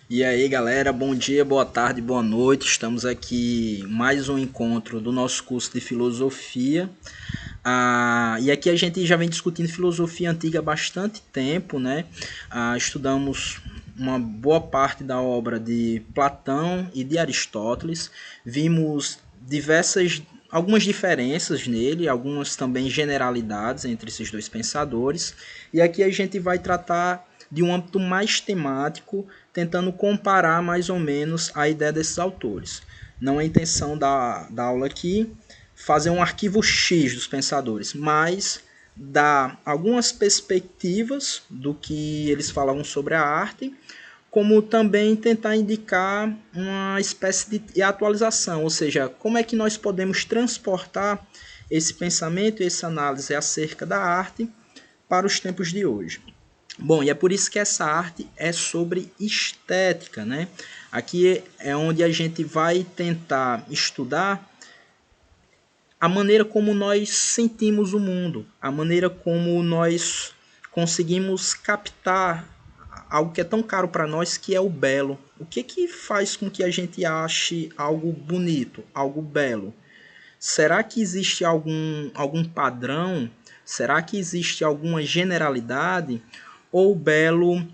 E aí, galera, bom dia, boa tarde, boa noite. Estamos aqui mais um encontro do nosso curso de filosofia. E aqui a gente já vem discutindo filosofia antiga há bastante tempo, né? Estudamos uma boa parte da obra de Platão e de Aristóteles. Vimos algumas diferenças nele, algumas também generalidades entre esses dois pensadores. E aqui a gente vai tratar de um âmbito mais temático, tentando comparar mais ou menos a ideia desses autores. Não é a intenção da aula aqui fazer um arquivo X dos pensadores, mas dar algumas perspectivas do que eles falavam sobre a arte, como também tentar indicar uma espécie de atualização, ou seja, como é que nós podemos transportar esse pensamento e essa análise acerca da arte para os tempos de hoje. Bom, e é por isso que essa arte é sobre estética, né? Aqui é onde a gente vai tentar estudar a maneira como nós sentimos o mundo, a maneira como nós conseguimos captar algo que é tão caro para nós, que é o belo. O que faz com que a gente ache algo bonito, algo belo? Será que existe algum padrão? Será que existe alguma generalidade? Ou o belo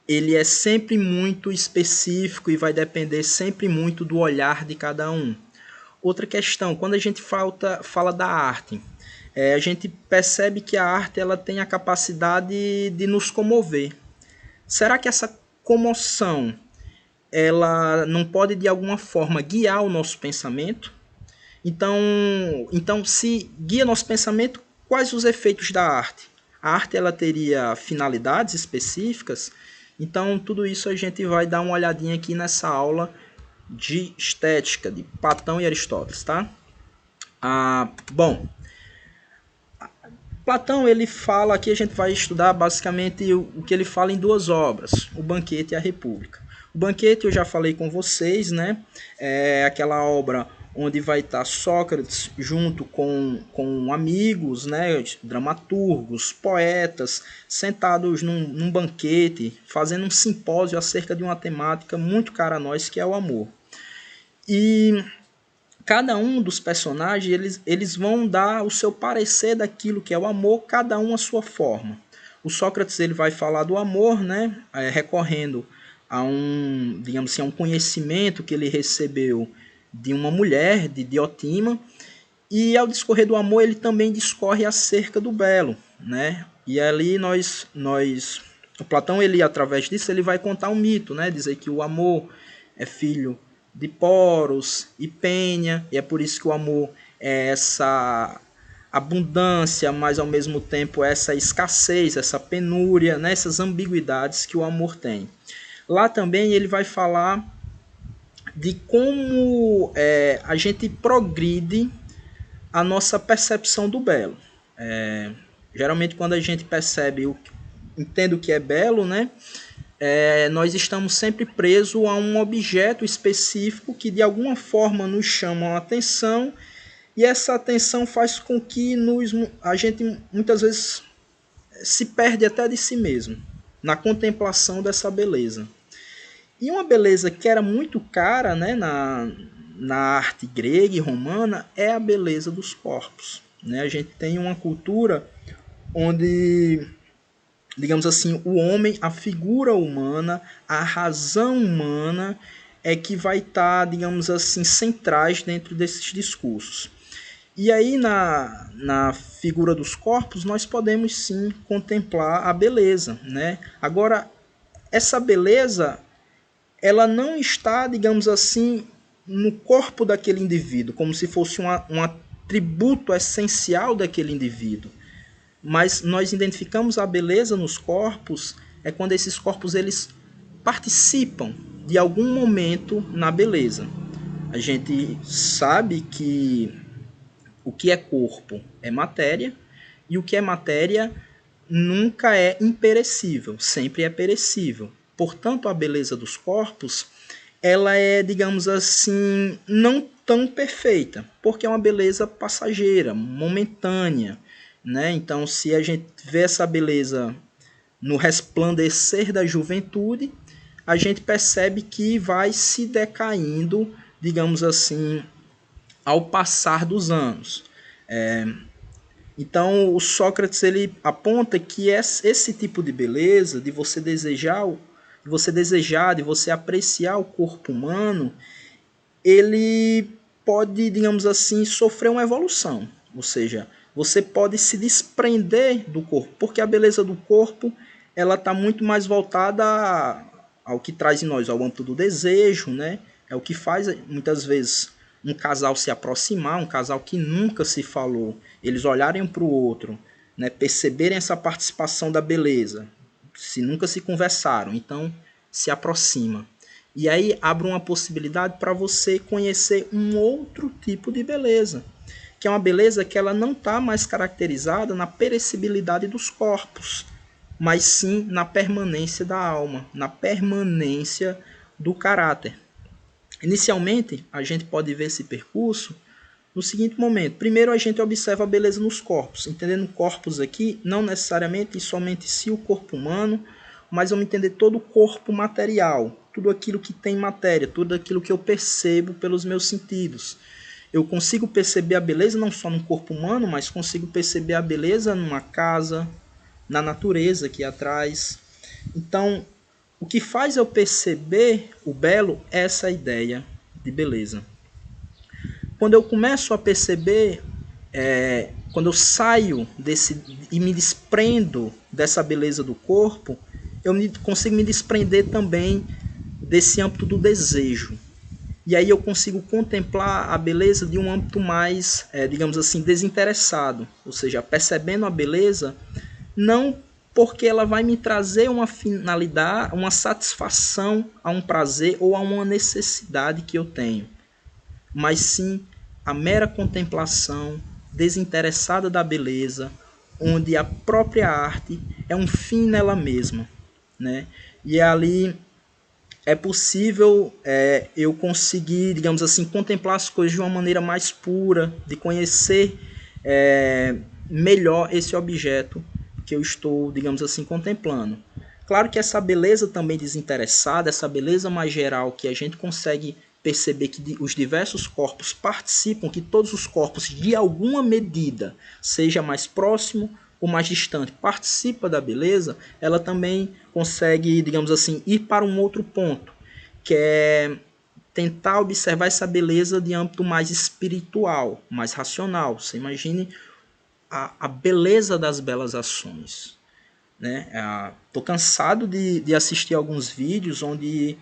ele é sempre muito específico e vai depender sempre muito do olhar de cada um? Outra questão, quando a gente fala da arte, a gente percebe que a arte ela tem a capacidade de nos comover. Será que essa comoção ela não pode de alguma forma guiar o nosso pensamento? Então, se guia nosso pensamento, quais os efeitos da arte? A arte ela teria finalidades específicas? Então, tudo isso a gente vai dar uma olhadinha aqui nessa aula de estética de Platão e Aristóteles, tá? Bom, Platão ele fala, aqui a gente vai estudar basicamente o que ele fala em duas obras, o Banquete e a República. O Banquete eu já falei com vocês, né? É aquela obra onde vai estar Sócrates junto com amigos, né? Dramaturgos, poetas, sentados num banquete, fazendo um simpósio acerca de uma temática muito cara a nós, que é o amor. E cada um dos personagens eles vão dar o seu parecer daquilo que é o amor, cada um a sua forma. O Sócrates ele vai falar do amor, né, recorrendo a digamos assim, a um conhecimento que ele recebeu de uma mulher, de Diotima, e ao discorrer do amor ele também discorre acerca do belo, né? E ali o Platão ele através disso ele vai contar um mito, né, dizer que o amor é filho de Poros e Penha, e é por isso que o amor é essa abundância, mas ao mesmo tempo essa escassez, essa penúria, né, essas ambiguidades que o amor tem. Lá também ele vai falar de como a gente progride a nossa percepção do belo. Geralmente quando a gente entende o que é belo, né, nós estamos sempre presos a um objeto específico que de alguma forma nos chama a atenção, e essa atenção faz com que a gente muitas vezes se perde até de si mesmo na contemplação dessa beleza. E uma beleza que era muito cara, né, na arte grega e romana é a beleza dos corpos. Né? A gente tem uma cultura onde, digamos assim, o homem, a figura humana, a razão humana é que vai estar, digamos assim, centrais dentro desses discursos. E aí na figura dos corpos nós podemos sim contemplar a beleza, né? Agora, essa beleza ela não está, digamos assim, no corpo daquele indivíduo, como se fosse um atributo essencial daquele indivíduo. Mas nós identificamos a beleza nos corpos quando esses corpos eles participam de algum momento na beleza. A gente sabe que o que é corpo é matéria, e o que é matéria nunca é imperecível, sempre é perecível. Portanto, a beleza dos corpos ela é, digamos assim, não tão perfeita, porque é uma beleza passageira, momentânea. Né? Então, se a gente vê essa beleza no resplandecer da juventude, a gente percebe que vai se decaindo, digamos assim, ao passar dos anos. Então, o Sócrates ele aponta que esse tipo de beleza, de você desejar, de você apreciar o corpo humano, ele pode, digamos assim, sofrer uma evolução. Ou seja, você pode se desprender do corpo, porque a beleza do corpo ela está muito mais voltada ao que traz em nós, ao âmbito do desejo, né? É o que faz muitas vezes um casal se aproximar, um casal que nunca se falou, eles olharem para o outro, né? Perceberem essa participação da beleza, se nunca se conversaram, então se aproxima. E aí abre uma possibilidade para você conhecer um outro tipo de beleza, que é uma beleza que ela não está mais caracterizada na perecibilidade dos corpos, mas sim na permanência da alma, na permanência do caráter. Inicialmente, a gente pode ver esse percurso no seguinte momento. Primeiro, a gente observa a beleza nos corpos, entendendo corpos aqui, não necessariamente e somente se o corpo humano, mas vamos entender todo o corpo material, tudo aquilo que tem matéria, tudo aquilo que eu percebo pelos meus sentidos. Eu consigo perceber a beleza não só no corpo humano, mas consigo perceber a beleza numa casa, na natureza aqui atrás. Então, o que faz eu perceber o belo é essa ideia de beleza. Quando eu começo a perceber, quando eu saio desse e me desprendo dessa beleza do corpo, consigo me desprender também desse âmbito do desejo. E aí eu consigo contemplar a beleza de um âmbito mais, digamos assim, desinteressado. Ou seja, percebendo a beleza, não porque ela vai me trazer uma finalidade, uma satisfação a um prazer ou a uma necessidade que eu tenho, mas sim a mera contemplação desinteressada da beleza, onde a própria arte é um fim nela mesma, né? E ali é possível eu conseguir, digamos assim, contemplar as coisas de uma maneira mais pura, de conhecer melhor esse objeto que eu estou, digamos assim, contemplando. Claro que essa beleza também desinteressada, essa beleza mais geral que a gente consegue perceber que os diversos corpos participam, que todos os corpos, de alguma medida, seja mais próximo ou mais distante, participa da beleza, ela também consegue, digamos assim, ir para um outro ponto, que é tentar observar essa beleza de âmbito mais espiritual, mais racional. Você imagine a beleza das belas ações. Né? Tô cansado de assistir alguns vídeos onde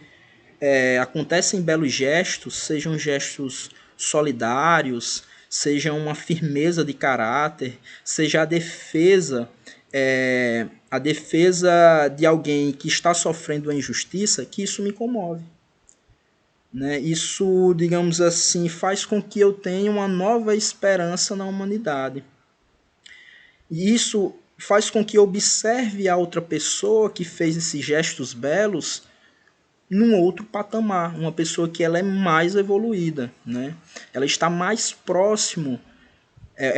acontecem belos gestos, sejam gestos solidários, seja uma firmeza de caráter, seja a defesa de alguém que está sofrendo uma injustiça, que isso me comove. Né? Isso, digamos assim, faz com que eu tenha uma nova esperança na humanidade. E isso faz com que eu observe a outra pessoa que fez esses gestos belos num outro patamar, uma pessoa que ela é mais evoluída, né? Ela está mais próximo,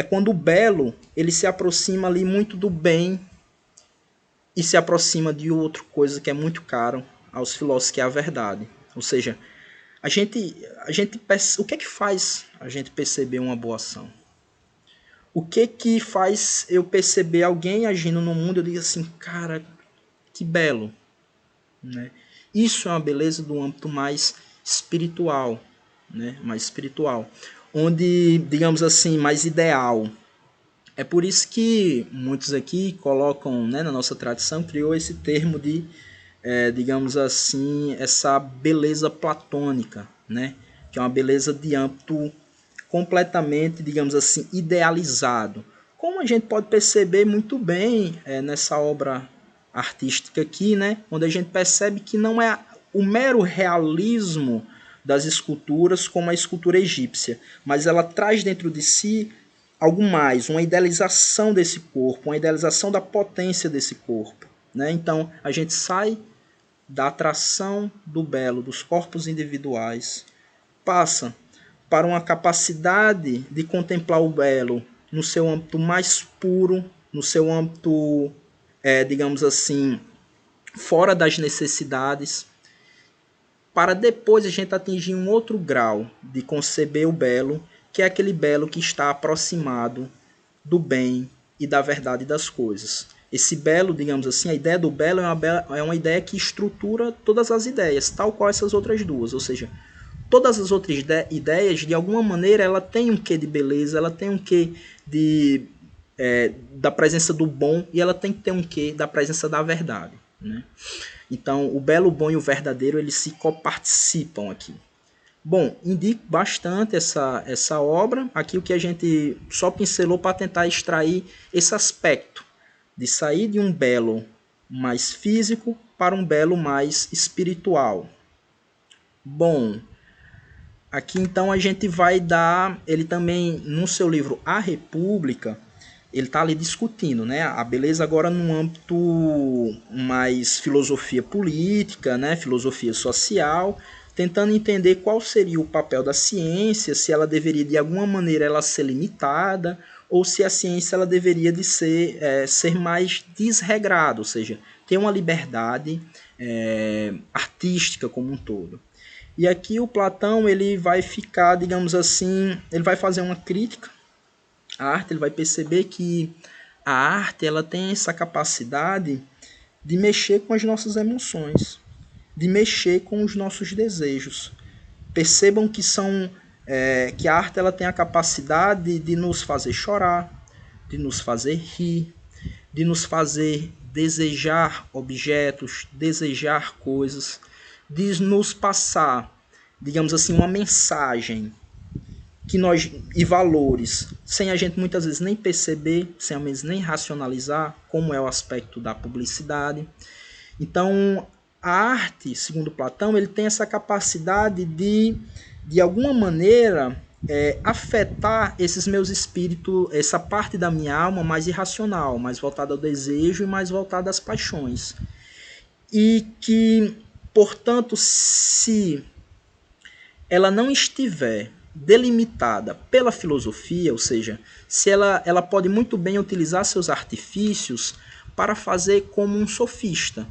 quando o belo ele se aproxima ali muito do bem e se aproxima de outra coisa que é muito caro aos filósofos, que é a verdade. Ou seja, o que é que faz a gente perceber uma boa ação? O que faz eu perceber alguém agindo no mundo, eu digo assim, cara, que belo, né? Isso é uma beleza do âmbito mais espiritual, né? Mais espiritual, onde, digamos assim, mais ideal. É por isso que muitos aqui colocam, né, na nossa tradição, criou esse termo de, digamos assim, essa beleza platônica, né? Que é uma beleza de âmbito completamente, digamos assim, idealizado. Como a gente pode perceber muito bem nessa obra artística aqui, né? Onde a gente percebe que não é o mero realismo das esculturas como a escultura egípcia, mas ela traz dentro de si algo mais, uma idealização desse corpo, uma idealização da potência desse corpo. Né? Então a gente sai da atração do belo, dos corpos individuais, passa para uma capacidade de contemplar o belo no seu âmbito mais puro, no seu âmbito, digamos assim, fora das necessidades. para depois a gente atingir um outro grau de conceber o belo, que é aquele belo que está aproximado do bem e da verdade das coisas. Esse belo, digamos assim, a ideia do belo é uma ideia que estrutura todas as ideias, tal qual essas outras duas, ou seja, todas as outras ideias, de alguma maneira, ela tem um quê de beleza, ela tem um quê da presença do bom e ela tem que ter um quê da presença da verdade, né? Então, o belo, o bom e o verdadeiro, eles se coparticipam aqui. Bom, indico bastante essa obra. Aqui o que a gente só pincelou para tentar extrair esse aspecto de sair de um belo mais físico para um belo mais espiritual. Bom, aqui então a gente vai dar, ele também no seu livro A República, ele está ali discutindo, né, a beleza agora num âmbito mais filosofia política, né, filosofia social, tentando entender qual seria o papel da ciência, se ela deveria de alguma maneira ela ser limitada, ou se a ciência ela deveria de ser mais desregrada, ou seja, ter uma liberdade artística como um todo. E aqui o Platão ele vai ficar, digamos assim, ele vai fazer uma crítica à arte, ele vai perceber que a arte ela tem essa capacidade de mexer com as nossas emoções, de mexer com os nossos desejos. Percebam que que a arte ela tem a capacidade de nos fazer chorar, de nos fazer rir, de nos fazer desejar objetos, desejar coisas, de nos passar, digamos assim, uma mensagem e valores, sem a gente muitas vezes nem perceber, sem ao menos nem racionalizar, como é o aspecto da publicidade. Então, a arte, segundo Platão, ele tem essa capacidade de alguma maneira, afetar esses meus espíritos, essa parte da minha alma mais irracional, mais voltada ao desejo e mais voltada às paixões. E que, portanto, se ela não estiver delimitada pela filosofia, ou seja, se ela pode muito bem utilizar seus artifícios para fazer como um sofista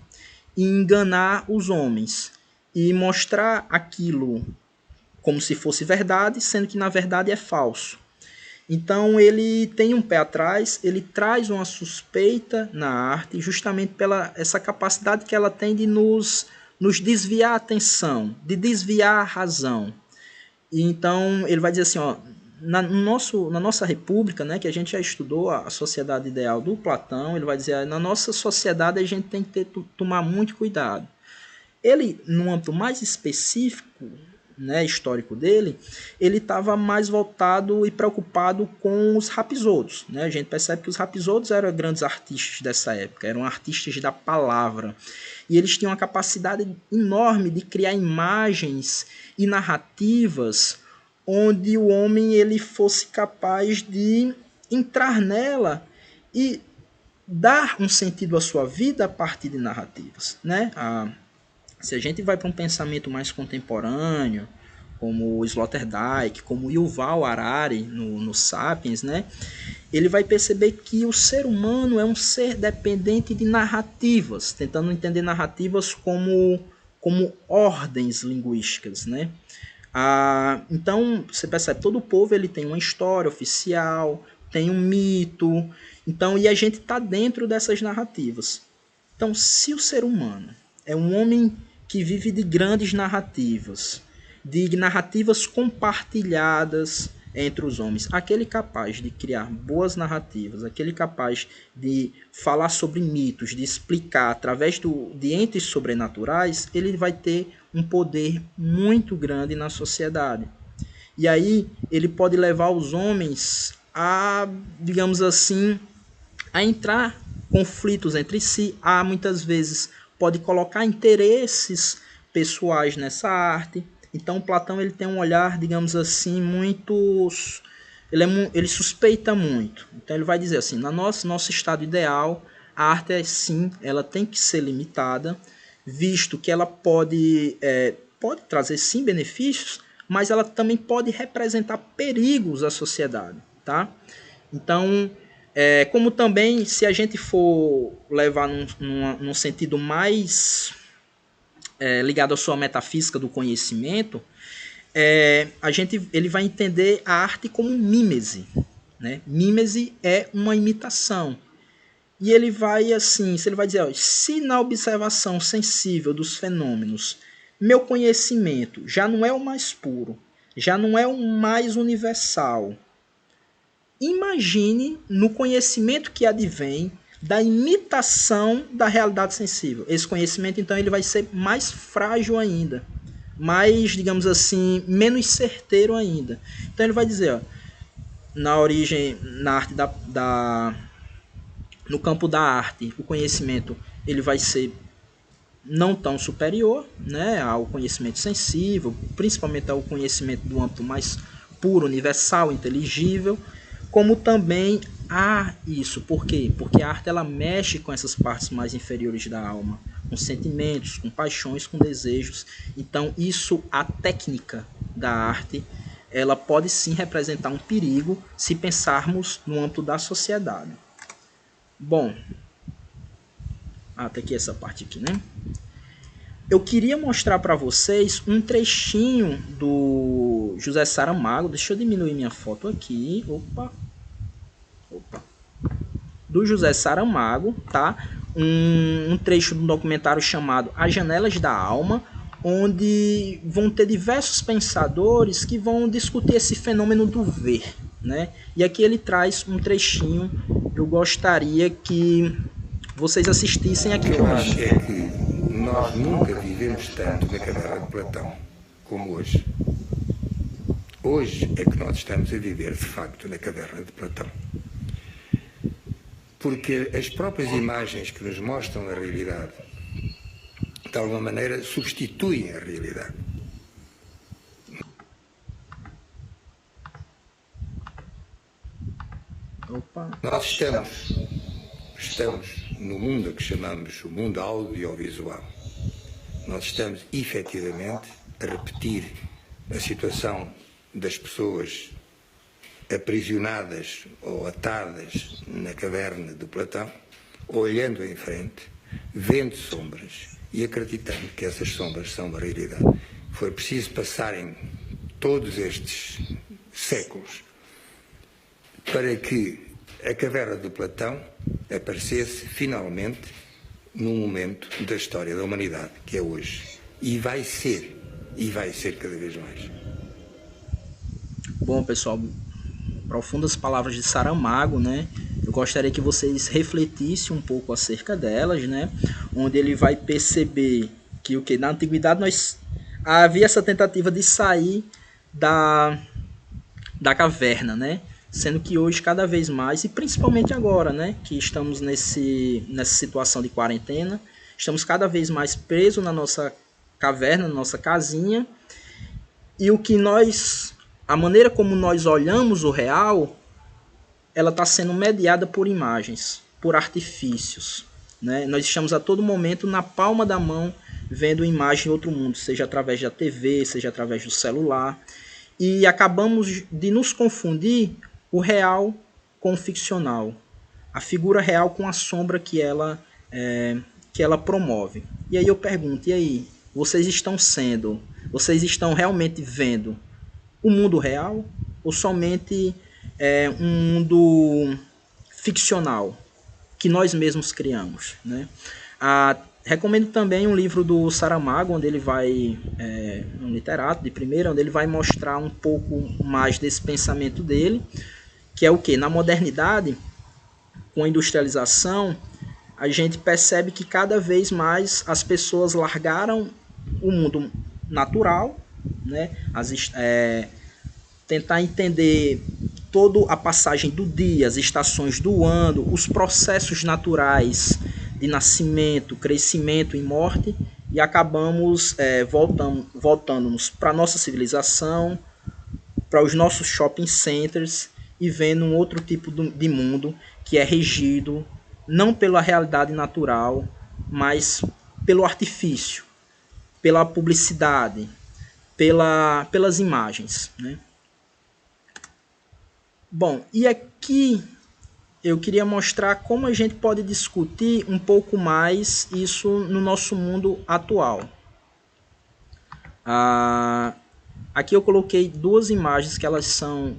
e enganar os homens e mostrar aquilo como se fosse verdade, sendo que na verdade é falso. Então ele tem um pé atrás, ele traz uma suspeita na arte justamente pela essa capacidade que ela tem de nos desviar a atenção, de desviar a razão. E então ele vai dizer assim, ó, na nossa república, né, que a gente já estudou a sociedade ideal do Platão, ele vai dizer, na nossa sociedade a gente tem que tomar muito cuidado. Ele, num âmbito mais específico, né, histórico dele, ele estava mais voltado e preocupado com os rapisodos, né? A gente percebe que os rapisodos eram grandes artistas dessa época, eram artistas da palavra, e eles tinham uma capacidade enorme de criar imagens e narrativas onde o homem ele fosse capaz de entrar nela e dar um sentido à sua vida a partir de narrativas, né? Se a gente vai para um pensamento mais contemporâneo, como o Sloterdijk, como Yuval Harari no Sapiens, né? Ele vai perceber que o ser humano é um ser dependente de narrativas, tentando entender narrativas como ordens linguísticas, né? Então, você percebe, todo povo ele tem uma história oficial, tem um mito, então, e a gente está dentro dessas narrativas. Então, se o ser humano é um homem que vive de grandes narrativas, de narrativas compartilhadas entre os homens, aquele capaz de criar boas narrativas, aquele capaz de falar sobre mitos, de explicar através de entes sobrenaturais, ele vai ter um poder muito grande na sociedade. E aí ele pode levar os homens a, digamos assim, a entrar conflitos entre si, a muitas vezes pode colocar interesses pessoais nessa arte. Então Platão ele tem um olhar, digamos assim, muito... Ele suspeita muito. Então ele vai dizer assim, no nosso estado ideal, a arte é sim, ela tem que ser limitada, visto que ela pode trazer sim benefícios, mas ela também pode representar perigos à sociedade, tá? Então, como também, se a gente for levar num sentido mais ligado à sua metafísica do conhecimento, ele vai entender a arte como mímese, né? Mímese é uma imitação. E ele vai assim, se ele vai dizer, ó, se na observação sensível dos fenômenos, meu conhecimento já não é o mais puro, já não é o mais universal, imagine no conhecimento que advém da imitação da realidade sensível. Esse conhecimento, então, ele vai ser mais frágil ainda, mais, digamos assim, menos certeiro ainda. Então ele vai dizer, ó, na origem, na arte no campo da arte, o conhecimento ele vai ser não tão superior, né, ao conhecimento sensível, principalmente ao conhecimento do âmbito mais puro, universal, inteligível, como também há isso. Por quê? Porque a arte ela mexe com essas partes mais inferiores da alma, com sentimentos, com paixões, com desejos. Então, isso, a técnica da arte, ela pode sim representar um perigo se pensarmos no âmbito da sociedade. Bom, até aqui essa parte aqui, né? Eu queria mostrar para vocês um trechinho do José Saramago. Deixa eu diminuir minha foto aqui. Opa. Do José Saramago, tá? Um trecho de um documentário chamado As Janelas da Alma, onde vão ter diversos pensadores que vão discutir esse fenômeno do ver, né? E aqui ele traz um trechinho. Eu gostaria que vocês assistissem aqui. Eu acho que nós nunca vivemos tanto na caverna de Platão como hoje. Hoje é que nós estamos a viver, de facto, na caverna de Platão. Porque as próprias imagens que nos mostram a realidade, de alguma maneira, substituem a realidade. Nós estamos no mundo que chamamos o mundo audiovisual. Nós estamos, efetivamente, a repetir a situação das pessoas aprisionadas ou atadas na caverna de Platão, olhando em frente, vendo sombras e acreditando que essas sombras são a realidade. Foi preciso passarem todos estes séculos para que a caverna de Platão aparecesse finalmente num momento da história da humanidade, que é hoje. E vai ser cada vez mais. Bom, pessoal, profundas palavras de Saramago, né? Eu gostaria que vocês refletissem um pouco acerca delas, né? Onde ele vai perceber que na antiguidade havia essa tentativa de sair da caverna, né? Sendo que hoje cada vez mais, e principalmente agora, né, que estamos nessa situação de quarentena, estamos cada vez mais presos na nossa caverna, na nossa casinha, e a maneira como nós olhamos o real, ela está sendo mediada por imagens, por artifícios, né? Nós estamos a todo momento na palma da mão vendo imagem de outro mundo, seja através da TV, seja através do celular, e acabamos de nos confundir o real com o ficcional, a figura real com a sombra que ela promove. E aí eu pergunto, e aí, vocês estão realmente vendo o mundo real ou somente um mundo ficcional que nós mesmos criamos, né? Recomendo também um livro do Saramago, onde ele vai, um literato de primeira, onde ele vai mostrar um pouco mais desse pensamento dele, que é o que? Na modernidade, com a industrialização, a gente percebe que cada vez mais as pessoas largaram o mundo natural, né? Tentar entender toda a passagem do dia, as estações do ano, os processos naturais de nascimento, crescimento e morte, e acabamos voltando-nos para a nossa civilização, para os nossos shopping centers, e vendo um outro tipo de mundo que é regido não pela realidade natural, mas pelo artifício, pela publicidade, pelas imagens, né? Bom, e aqui eu queria mostrar como a gente pode discutir um pouco mais isso no nosso mundo atual. Aqui eu coloquei duas imagens que elas são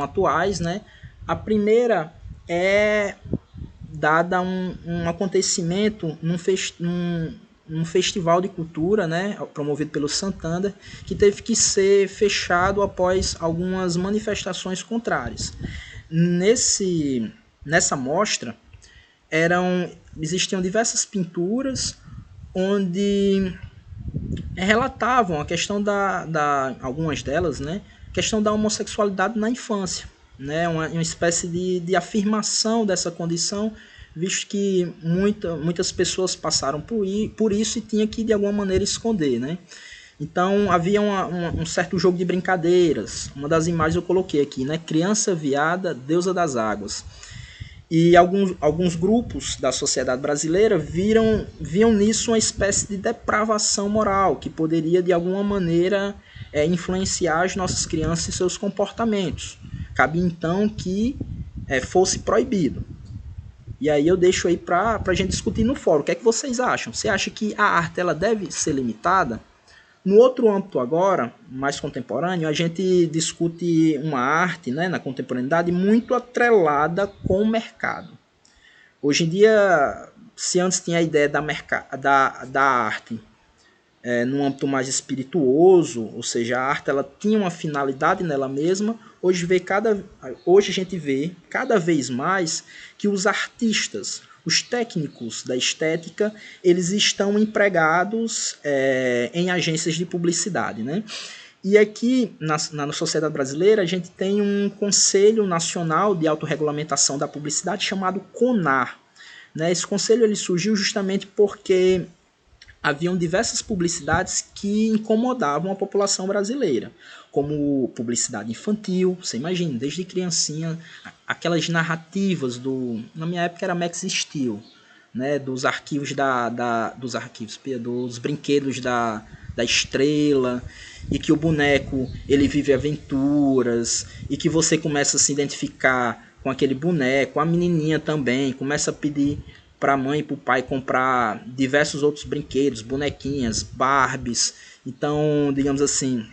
atuais, né? A primeira é dada um acontecimento num festival de cultura, né, promovido pelo Santander, que teve que ser fechado após algumas manifestações contrárias. Nessa mostra existiam diversas pinturas onde relatavam a questão algumas delas, né, questão da homossexualidade na infância, né, uma espécie de afirmação dessa condição, visto que muitas pessoas passaram por isso e tinha que de alguma maneira esconder, né. Então havia um certo jogo de brincadeiras. Uma das imagens eu coloquei aqui, né, criança viada, deusa das águas. E alguns grupos da sociedade brasileira viam nisso uma espécie de depravação moral, que poderia, de alguma maneira, influenciar as nossas crianças e seus comportamentos. Cabia, então, que fosse proibido. E aí eu deixo aí para a gente discutir no fórum. O que é que vocês acham? Você acha que a arte ela deve ser limitada? No outro âmbito agora, mais contemporâneo, a gente discute uma arte, né, na contemporaneidade muito atrelada com o mercado. Hoje em dia, se antes tinha a ideia da arte num âmbito mais espirituoso, ou seja, a arte ela tinha uma finalidade nela mesma, hoje a gente vê cada vez mais que os artistas, os técnicos da estética, eles estão empregados em agências de publicidade, né? E aqui, na sociedade brasileira, a gente tem um Conselho Nacional de Autorregulamentação da Publicidade chamado CONAR, né? Esse conselho ele surgiu justamente porque haviam diversas publicidades que incomodavam a população brasileira, como publicidade infantil, você imagina, desde criancinha, aquelas narrativas na minha época era Max Steel, né, dos arquivos dos brinquedos da Estrela, e que o boneco ele vive aventuras, e que você começa a se identificar com aquele boneco, a menininha também começa a pedir para a mãe e para o pai comprar diversos outros brinquedos, bonequinhas, Barbies. Então, digamos assim,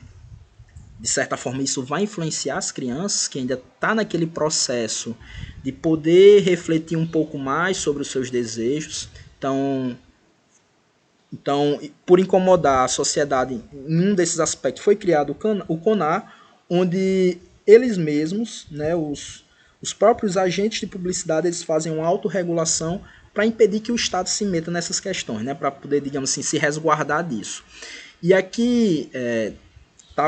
de certa forma isso vai influenciar as crianças que ainda estão naquele processo de poder refletir um pouco mais sobre os seus desejos. Então, por incomodar a sociedade em um desses aspectos, foi criado o CONAR, onde eles mesmos, né, os próprios agentes de publicidade, eles fazem uma autorregulação para impedir que o Estado se meta nessas questões, né, para poder, digamos assim, se resguardar disso. E aqui tá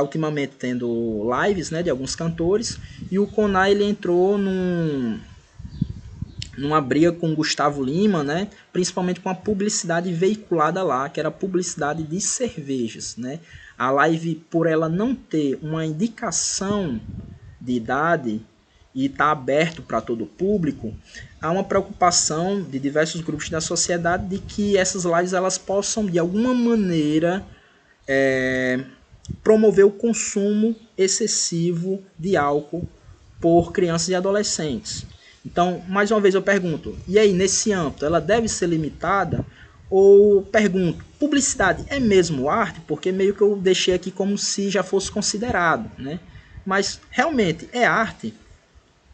ultimamente tendo lives, né, de alguns cantores, e o CONAR ele entrou numa briga com o Gustavo Lima, né, principalmente com a publicidade veiculada lá, que era a publicidade de cervejas, né. A live, por ela não ter uma indicação de idade e está aberto para todo o público, há uma preocupação de diversos grupos da sociedade de que essas lives elas possam, de alguma maneira, promover o consumo excessivo de álcool por crianças e adolescentes. Então, mais uma vez eu pergunto, e aí, nesse âmbito, ela deve ser limitada? Ou pergunto, publicidade é mesmo arte? Porque meio que eu deixei aqui como se já fosse considerado, né? Mas, realmente, é arte?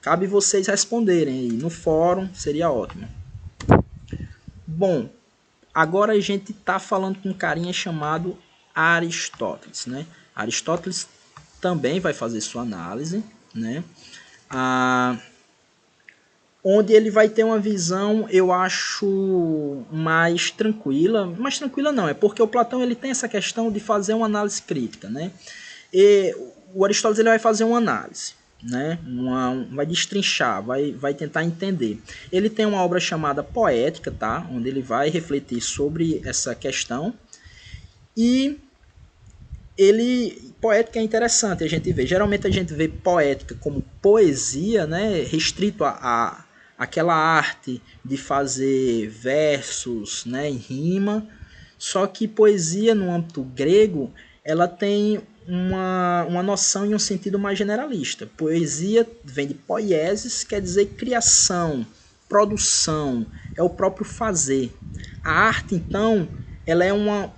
Cabe vocês responderem aí no fórum, seria ótimo. Bom, agora a gente está falando com um carinha chamado Aristóteles, né? Aristóteles também vai fazer sua análise, né? Onde ele vai ter uma visão, eu acho, mais tranquila. Mais tranquila não, é porque o Platão ele tem essa questão de fazer uma análise crítica, né? E o Aristóteles ele vai fazer uma análise, né? Vai destrinchar, vai tentar entender. Ele tem uma obra chamada Poética, tá? Onde ele vai refletir sobre essa questão. E poética é interessante a gente ver. Geralmente a gente vê poética como poesia, né? Restrito a aquela arte de fazer versos, né, em rima. Só que poesia no âmbito grego ela tem uma noção e um sentido mais generalista. Poesia vem de poiesis, quer dizer criação, produção, é o próprio fazer. A arte, então, ela é uma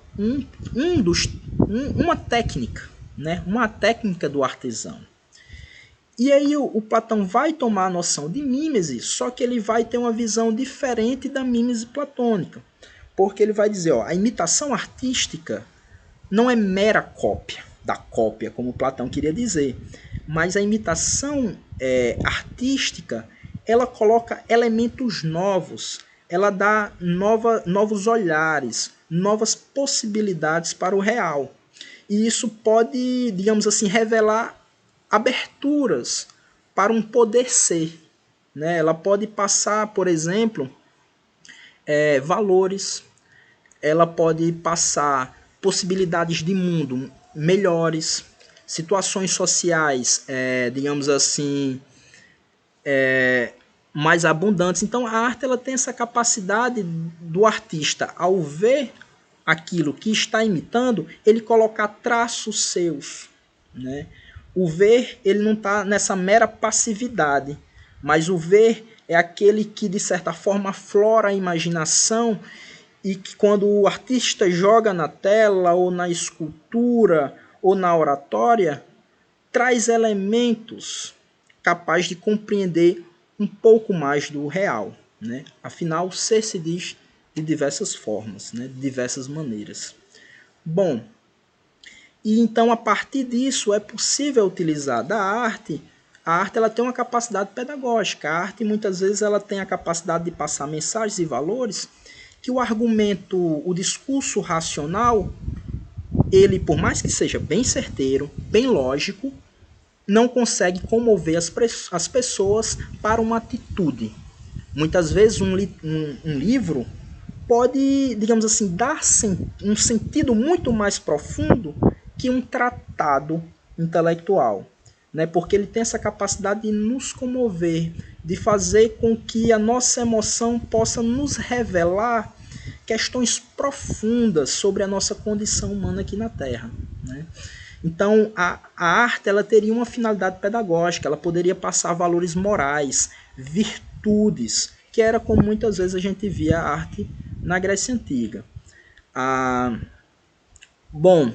técnica, né? Uma técnica do artesão. E aí o Platão vai tomar a noção de mímese, só que ele vai ter uma visão diferente da mímese platônica. Porque ele vai dizer, ó, a imitação artística não é mera cópia da cópia, como Platão queria dizer, mas a imitação artística, ela coloca elementos novos, ela dá novos olhares, novas possibilidades para o real. E isso pode, digamos assim, revelar aberturas para um poder ser. Né? Ela pode passar, por exemplo, valores, ela pode passar possibilidades de mundo melhores, situações sociais, digamos assim, mais abundantes. Então a arte ela tem essa capacidade do artista, ao ver aquilo que está imitando, ele colocar traços seus. Né? O ver ele não está nessa mera passividade, mas o ver é aquele que de certa forma aflora a imaginação e que quando o artista joga na tela ou na escultura ou na oratória, traz elementos capazes de compreender um pouco mais do real. Né? Afinal, ser se diz de diversas formas, né? De diversas maneiras. Bom, e então a partir disso é possível utilizar da arte. A arte ela tem uma capacidade pedagógica. A arte muitas vezes ela tem a capacidade de passar mensagens e valores que o argumento, o discurso racional, ele, por mais que seja bem certeiro, bem lógico, não consegue comover as pessoas para uma atitude. Muitas vezes um livro pode, digamos assim, dar um sentido muito mais profundo que um tratado intelectual, né? Porque ele tem essa capacidade de nos comover, de fazer com que a nossa emoção possa nos revelar questões profundas sobre a nossa condição humana aqui na Terra. Né? Então, a arte ela teria uma finalidade pedagógica, ela poderia passar valores morais, virtudes, que era como muitas vezes a gente via a arte na Grécia Antiga. Bom,